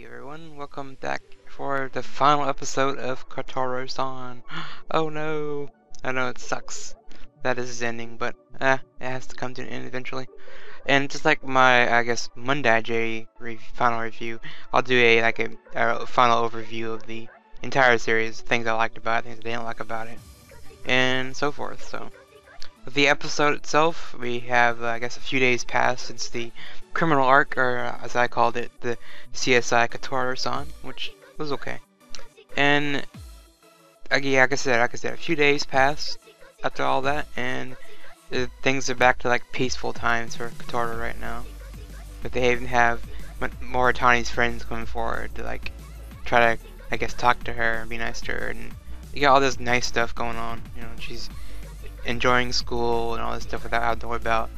everyone, welcome back for the final episode of Kotura-san. Oh no! I know it sucks that this is ending, but it has to come to an end eventually. And just like my, I guess, Monday final review, I'll do a final overview of the entire series, things I liked about it, things I didn't like about it, and so forth. So, with the episode itself, we have, I guess, a few days passed since the criminal arc, or as I called it, the CSI Kotura-san, which was okay. And yeah, like I said, a few days passed after all that, and things are back to like peaceful times for Kotora right now. But they even have Moritani's friends coming forward to like try to, I guess, talk to her and be nice to her, and you got all this nice stuff going on. You know, she's enjoying school and all this stuff without having to worry about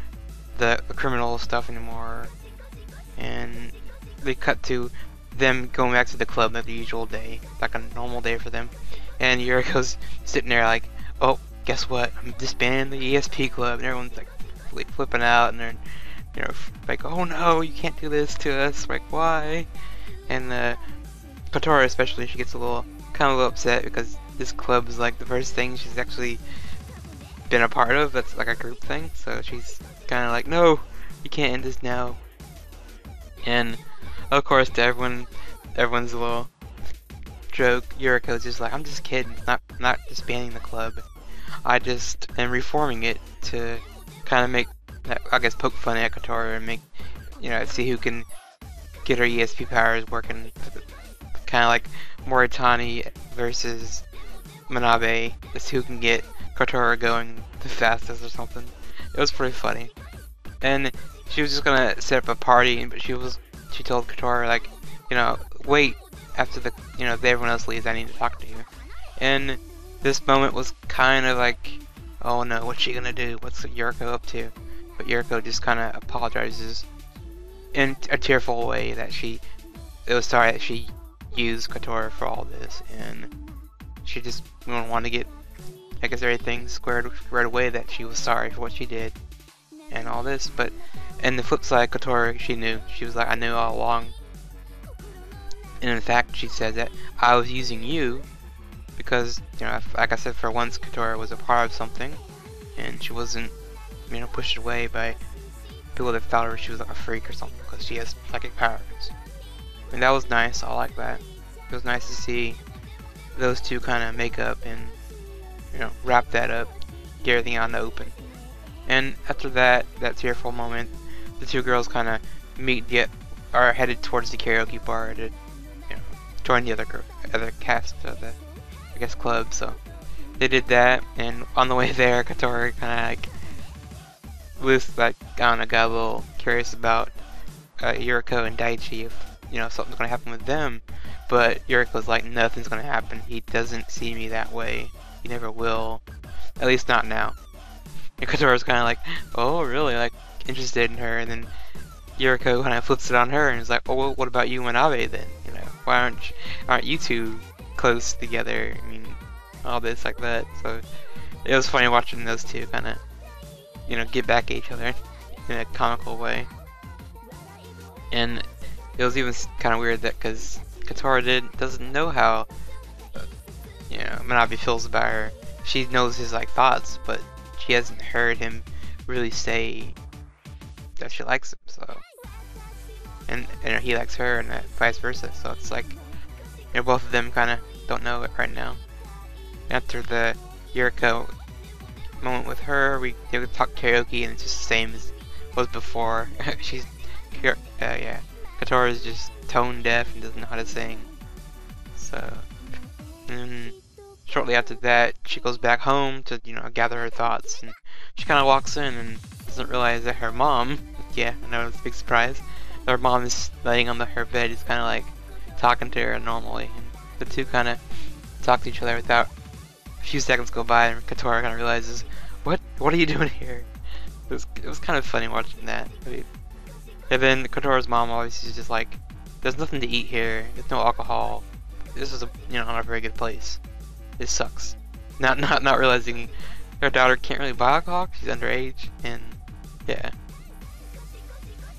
the criminal stuff anymore. And they cut to them going back to the club like the usual day, like a normal day for them. And Yuriko's sitting there like, oh, guess what? I'm disbanding the ESP club, and everyone's like flipping out, and they're, you know, like, oh no, you can't do this to us. Like, why? And Kotora especially, she gets kind of a little upset because this club is like the first thing she's actually been a part of that's like a group thing, so she's kind of like, no, you can't end this now. And of course, to everyone's little joke, Yuriko's just like, I'm just kidding, not disbanding the club, I just am reforming it to kind of make, I guess, poke fun at Kotora and make, you know, see who can get her ESP powers working, kind of like Moritani versus Manabe, just who can get Kotora going the fastest or something. It was pretty funny. And she was just gonna set up a party, but she told Kotora, like, you know, wait after everyone else leaves, I need to talk to you. And this moment was kind of like, oh no, what's she gonna do? What's Yuriko up to? But Yuriko just kind of apologizes in a tearful way that it was sorry that she used Kotora for all this, and she just wanted to get, I guess, everything squared away, that she was sorry for what she did and all this. But and the flip side, Kotora, she knew. She was like, I knew all along. And in fact, she said that I was using you because, you know, like I said, for once, Kotora was a part of something, and she wasn't, you know, pushed away by people that felt her she was like a freak or something because she has psychic powers. And that was nice. I like that. It was nice to see those two kind of make up and, you know, wrap that up, get everything out in the open. And after that tearful moment, the two girls kind of are headed towards the karaoke bar to, you know, join the other cast of the, I guess, club. So they did that, and on the way there, Kotora kind of like, I don't know, got a little curious about Yuriko and Daichi, if, you know, something's gonna happen with them. But Yuriko's like, nothing's gonna happen. He doesn't see me that way. He never will. At least not now. And Kotora's kind of like, oh really, like, interested in her, and then Yuriko kind of flips it on her and is like, oh well, what about you and Abe then? You know, why aren't you two close together? I mean, all this like that. So it was funny watching those two kind of, you know, get back at each other in a comical way. And it was even kind of weird that because Kotora doesn't know how, you know, Manabe feels about her. She knows his like thoughts, but she hasn't heard him really say that she likes him. So, and he likes her, and vice versa. So it's like, you know, both of them kind of don't know it right now. After the Yuriko moment with her, they would talk karaoke, and it's just the same as was before. Yeah, Kotora is just tone deaf and doesn't know how to sing. So, and shortly after that, she goes back home to, you know, gather her thoughts, and she kind of walks in and doesn't realize that her mom, yeah, I know, it's a big surprise, her mom is laying on her bed, is kind of like talking to her normally, and the two kind of talk to each other without, a few seconds go by, and Kotora kind of realizes, what are you doing here? It was kind of funny watching that. And then Kotora's mom obviously is just like, there's nothing to eat here, there's no alcohol, this is not a very good place. This sucks. Not realizing her daughter can't really buy alcohol, she's underage, and yeah.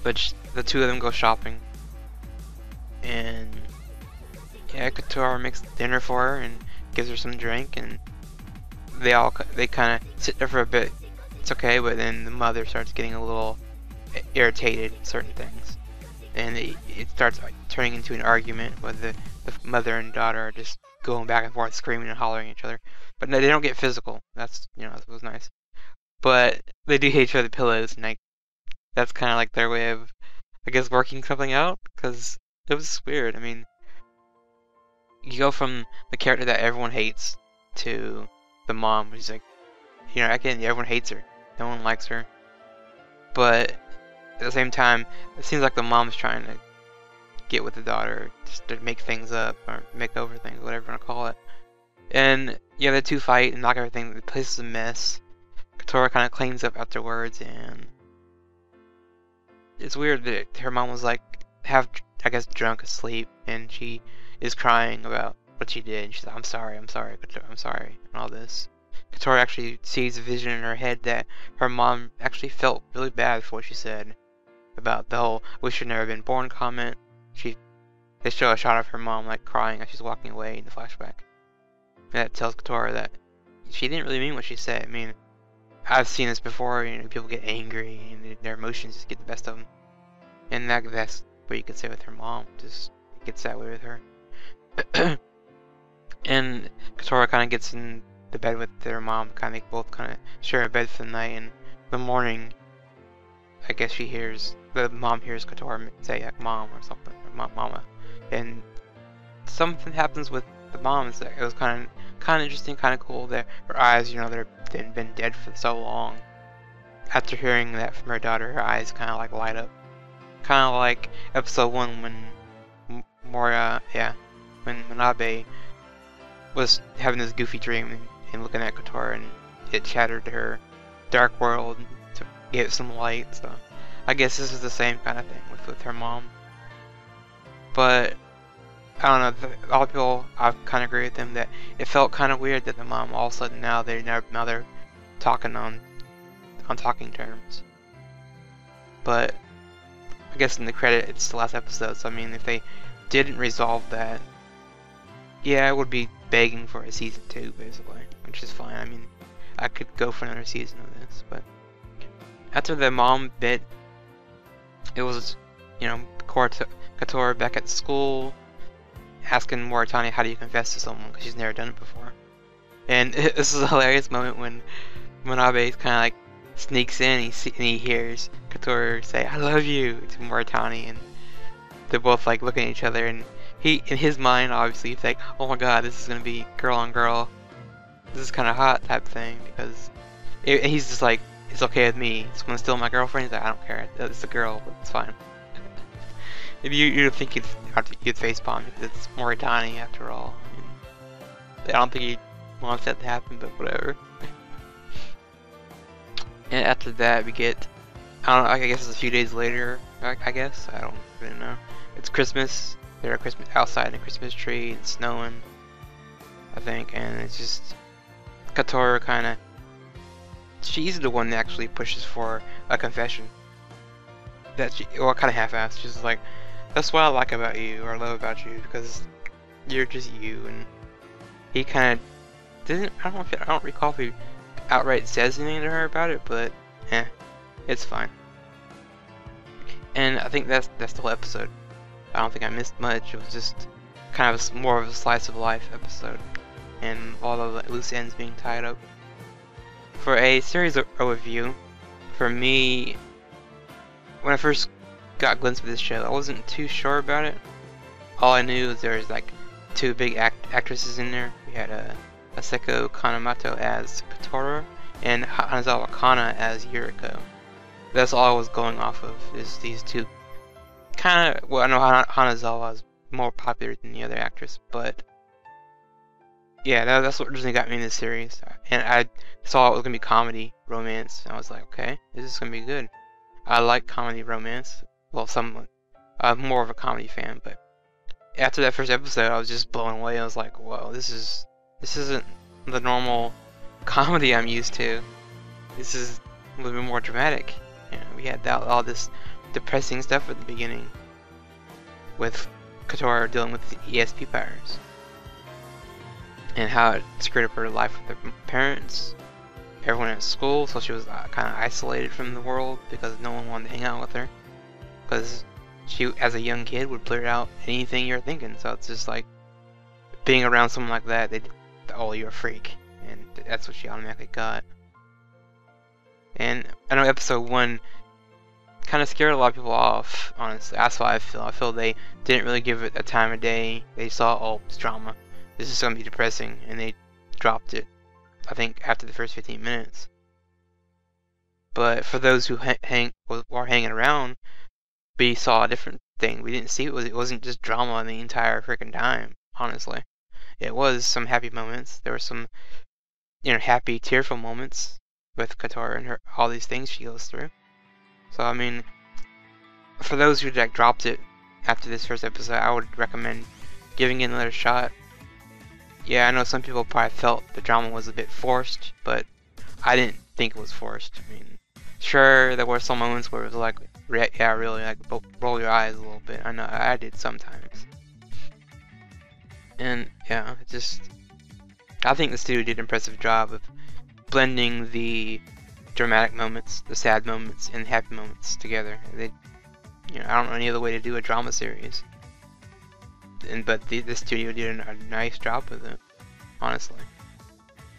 But the two of them go shopping, and yeah, Kotura makes dinner for her and gives her some drink, and they kind of sit there for a bit. It's okay, but then the mother starts getting a little irritated at certain things, and it starts turning into an argument where the mother and daughter are just going back and forth, screaming and hollering at each other. But no, they don't get physical. That's, that was nice. But they do hate each other pillows, and that's kind of like their way of, I guess, working something out, because it was weird. I mean, you go from the character that everyone hates to the mom who's like, again, everyone hates her. No one likes her. But at the same time, it seems like the mom's trying to get with the daughter, just to make things up, or make over things, whatever you want to call it. And yeah, the two fight and knock everything. The place is a mess. Kotura kind of cleans up afterwards, and it's weird that her mom was like half, I guess, drunk, asleep, and she is crying about what she did. She's like, I'm sorry, Kotura, I'm sorry, and all this. Kotura actually sees a vision in her head that her mom actually felt really bad for what she said about the whole "we should never have been born" comment. They show a shot of her mom like crying as she's walking away in the flashback. And that tells Kotura that she didn't really mean what she said. I mean, I've seen this before. People get angry and their emotions just get the best of them. And that's what you could say with her mom. Just gets that way with her. And Kotura kind of gets in the bed with their mom. They both kind of share a bed for the night. And in the morning, I guess the mom hears Kotura say like "mom" or something, or "mama," and something happens with the mom. It was kind of interesting, kind of cool. That her eyes, they've been dead for so long. After hearing that from her daughter, her eyes kind of like light up, kind of like episode 1 when when Manabe was having this goofy dream and looking at Kotura, and it shattered her dark world to give it some light. So I guess this is the same kind of thing with her mom. But I don't know. A lot of people, I kind of agree with them that it felt kind of weird that the mom all of a sudden now they're talking on talking terms. But I guess in the credit it's the last episode, so I mean if they didn't resolve that, yeah, it would be begging for a season 2 basically, which is fine. I mean, I could go for another season of this, but after the mom bit, it was Kotura back at school, asking Moritani how do you confess to someone, because she's never done it before. And this is a hilarious moment when Manabe kind of like sneaks in and he hears Kotura say "I love you" to Moritani, and they're both like looking at each other, and he, in his mind, obviously he's like, oh my god, this is gonna be girl on girl, this is kind of hot type thing, because he's just like, it's okay with me, it's gonna steal my girlfriend. He's like, I don't care, it's a girl, but it's fine. If you'd think you'd facepalm because it's Moritani after all. I mean, I don't think he wants that to happen, but whatever. And after that, we get, I guess it's a few days later. I guess I don't really know. It's Christmas. They're outside in a Christmas tree. It's snowing, I think, and it's just Kotura kind of. She's the one that actually pushes for a confession. That kind of half-assed. She's like, that's what I like about you, or love about you, because you're just you. And he kind of doesn't. I don't recall if he outright says anything to her about it, but it's fine. And I think that's the whole episode. I don't think I missed much. It was just kind of more of a slice of life episode, and all of the loose ends being tied up. For a series overview, for me, when I first got a glimpse of this show, I wasn't too sure about it. All I knew was there was like 2 big actresses in there. We had Aseko Kanemoto as Kotura and Hanazawa Kana as Yuriko. That's all I was going off of, is these 2. Kind of, well, I know Hanazawa is more popular than the other actress, but yeah, that's what originally got me in this series. And I saw it was gonna be comedy, romance, and I was like, okay, this is gonna be good. I like comedy, romance. Well, somewhat. I'm more of a comedy fan, but after that first episode, I was just blown away. I was like, whoa, this isn't the normal comedy I'm used to. This is a little bit more dramatic. We had all this depressing stuff at the beginning with Kotura dealing with the ESP powers and how it screwed up her life with her parents, everyone at school, so she was kind of isolated from the world because no one wanted to hang out with her. Because she, as a young kid, would blurt out anything you're thinking. So it's just like being around someone like that. Oh, you're a freak, and that's what she automatically got. And I know episode 1 kind of scared a lot of people off. Honestly, that's why I feel. I feel they didn't really give it a time of day. They saw, oh, it's drama. This is gonna be depressing, and they dropped it. I think after the first 15 minutes. But for those who were hanging around, we saw a different thing. We didn't see it wasn't just drama the entire freaking time. Honestly, it was some happy moments. There were some, happy, tearful moments with Kotura and all these things she goes through. So I mean, for those who dropped it after this first episode, I would recommend giving it another shot. Yeah, I know some people probably felt the drama was a bit forced, but I didn't think it was forced. I mean, sure, there were some moments where it was like, yeah, really, like, roll your eyes a little bit. I know, I did sometimes. And, yeah, I think the studio did an impressive job of blending the dramatic moments, the sad moments, and happy moments together. I don't know any other way to do a drama series. But the studio did a nice job with it, honestly.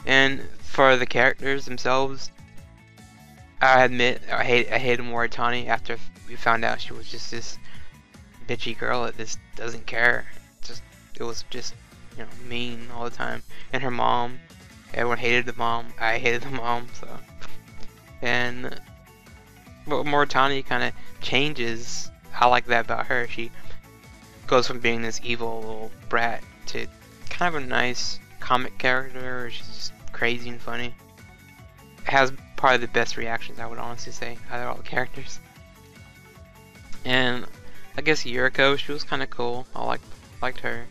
And for the characters themselves, I admit I hated Moritani after we found out she was just this bitchy girl that just doesn't care. It was just mean all the time. And her mom, everyone hated the mom. I hated the mom. So, but Moritani kind of changes. I like that about her. She goes from being this evil little brat to kind of a nice comic character where she's just crazy and funny. Has probably the best reactions, I would honestly say, out of all the characters. And I guess Yuriko, she was kind of cool. I liked her.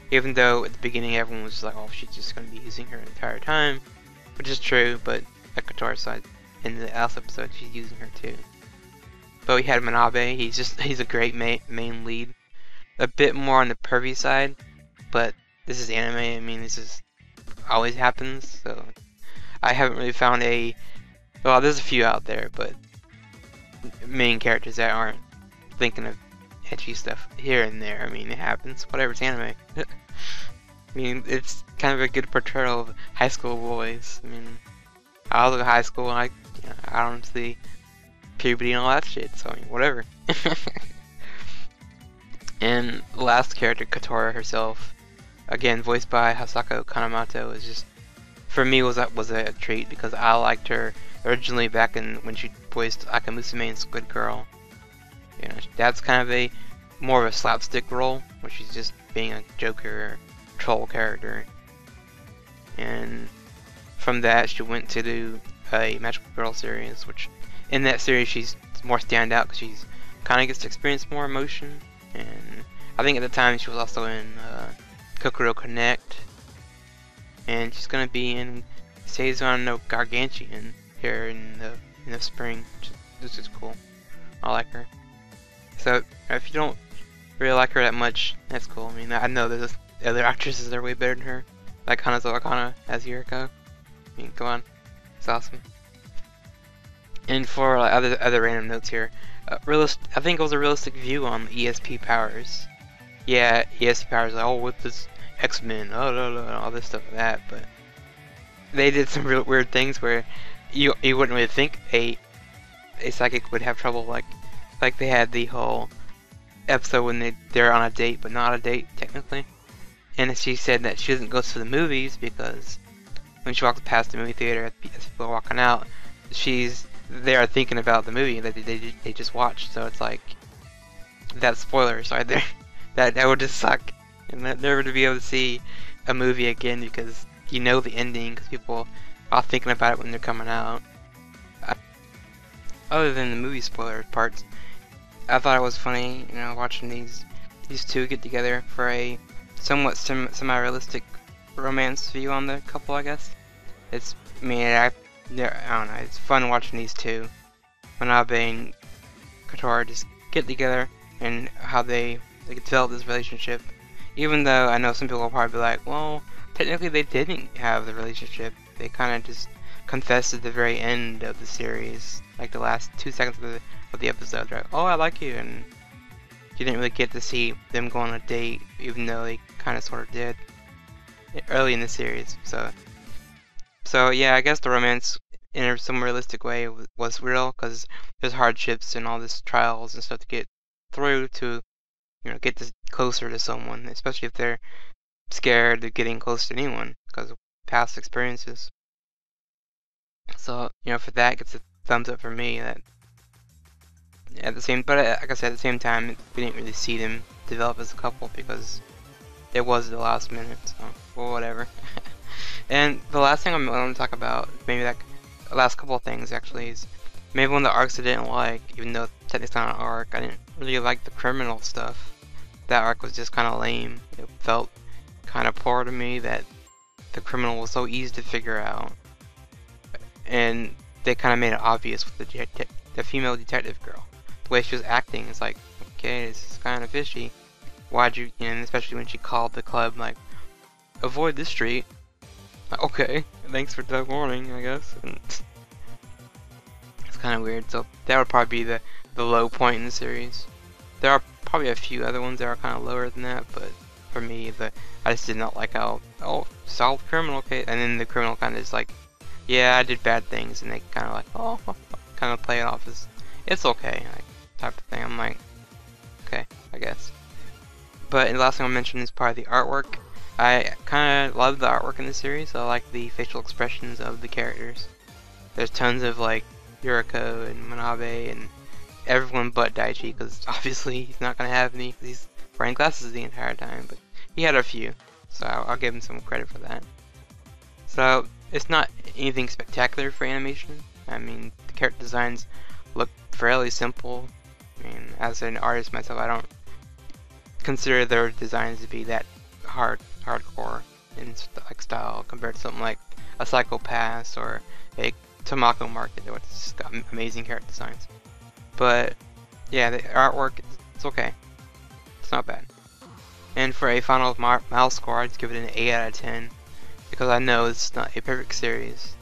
Even though at the beginning everyone was like, oh, she's just going to be using her the entire time. Which is true, but at Kotura-san, in the last episode, she's using her too. But we had Manabe, he's a great main lead. A bit more on the pervy side, but this is anime. I mean, this is always happens. So I haven't really found well, there's a few out there, but main characters that aren't thinking of ecchi stuff here and there. I mean, it happens. Whatever, it's anime. I mean, it's kind of a good portrayal of high school boys. I mean, I was in high school and I don't see puberty and all that shit. So I mean, whatever. And the last character, Kotura herself, again voiced by Hasako Kanemoto, is just, for me, was a treat because I liked her originally back when she voiced Akamusume in Squid Girl. That's kind of more of a slapstick role where she's just being a joker or troll character. And from that, she went to do a Magical Girl series, which in that series she's more standout because she's kind of gets to experience more emotion. And I think at the time she was also in Kokoro Connect, and she's gonna be in Seizon no Gargantian here in the spring, which is cool. I like her. So if you don't really like her that much, that's cool. I mean, I know there's other actresses that are way better than her, like Hanazo Akana as Yuriko. I mean, come on, it's awesome. And for other random notes here. I think it was a realistic view on ESP powers. Yeah, ESP powers, like, oh, with this X-Men, all this stuff like that, but they did some real weird things where you wouldn't really think a psychic would have trouble, like they had the whole episode when they're on a date, but not a date, technically. And she said that she doesn't go to the movies because when she walks past the movie theater as people are walking out, they are thinking about the movie that they just watched. So it's like, that's spoilers right there. that would just suck, and never to be able to see a movie again because you know the ending because people are thinking about it when they're coming out. Other than the movie spoiler parts, I thought it was funny, watching these two get together for a somewhat semi-realistic romance view on the couple, I guess. I don't know, it's fun watching these two, Manabe and Kotura, just get together and how they like develop this relationship. Even though I know some people will probably be like, well, technically they didn't have the relationship. They kind of just confessed at the very end of the series, like the last 2 seconds of the episode. Right? Oh, I like you, and you didn't really get to see them go on a date, even though they kind of sort of did early in the series. So yeah, I guess the romance in some realistic way was real, because there's hardships and all this trials and stuff to get through to, you know, get this closer to someone, especially if they're scared of getting close to anyone because of past experiences. So, you know, for that, it gets a thumbs up for me. That at the same, but like I said, at the same time, we didn't really see them develop as a couple because it was the last minute. So, well, whatever. And the last thing I'm going to talk about, maybe like the last couple of things actually, is maybe one of the arcs I didn't like, even though technically it's not an arc. I didn't really like the criminal stuff. That arc was just kind of lame. It felt kind of poor to me that the criminal was so easy to figure out, and they kind of made it obvious with the female detective girl. The way she was acting is like, okay, this is kind of fishy. Why'd you, and especially when she called the club like, avoid this street. Like, okay, thanks for the warning, I guess. And it's kind of weird. So that would probably be the low point in the series. There are probably a few other ones that are kind of lower than that, but for me, I just did not like how, oh, solved criminal case, and then the criminal kind of is like, yeah, I did bad things, and they kind of like, oh, kind of play it off as, it's okay, like, type of thing. I'm like, okay, I guess. But the last thing I'll mention is probably the artwork. I kind of love the artwork in the series. I like the facial expressions of the characters. There's tons of, like, Yuriko and Manabe and everyone but Daichi, because obviously he's not going to have any, because he's wearing glasses the entire time, but he had a few, so I'll give him some credit for that. So it's not anything spectacular for animation. I mean, the character designs look fairly simple. I mean, as an artist myself, I don't consider their designs to be that hardcore in like style compared to something like a Psycho Pass or a Tomoko Market, which has got amazing character designs. But yeah, the artwork, it's okay. It's not bad. And for a final mouse score, I'd give it an 8 out of 10. Because I know it's not a perfect series.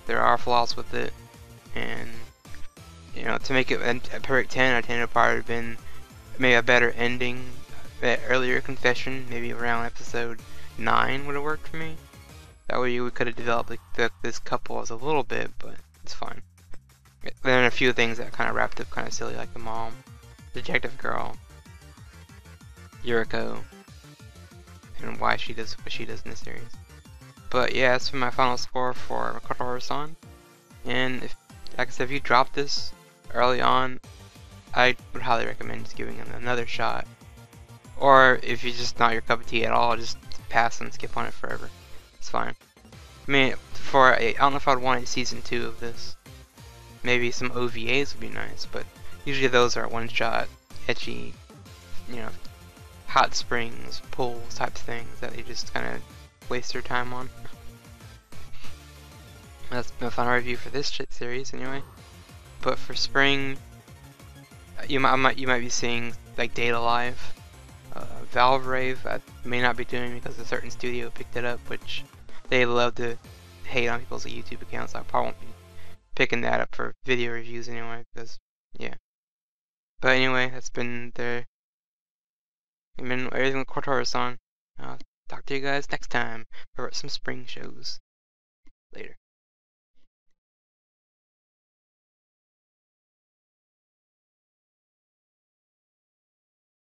There are flaws with it. And, you know, to make it a perfect 10 out of 10 would probably have been maybe a better ending. That earlier confession, maybe around episode 9 would have worked for me. That way we could have developed like, this couple as a little bit, but it's fine. Then a few things that kind of wrapped up kind of silly, like the mom, detective girl, Yuriko, and why she does what she does in the series. But yeah, that's my final score for Kotura-san. And if, like I said, if you drop this early on, I would highly recommend just giving it another shot. Or if it's just not your cup of tea at all, just pass and skip on it forever. It's fine. I mean, I don't know if I'd want a season 2 of this. Maybe some OVAs would be nice, but usually those are one-shot, etchy, you know, hot springs, pools type things that they just kind of waste their time on. That's my final review for this series, anyway. But for spring, you might be seeing like Data Live, Valve Rave. I may not be doing because a certain studio picked it up, which they love to hate on people's YouTube accounts. So I probably won't be picking that up for video reviews anyway, because yeah. But anyway, that's been everything with Kotura-san. I'll talk to you guys next time for some spring shows. Later.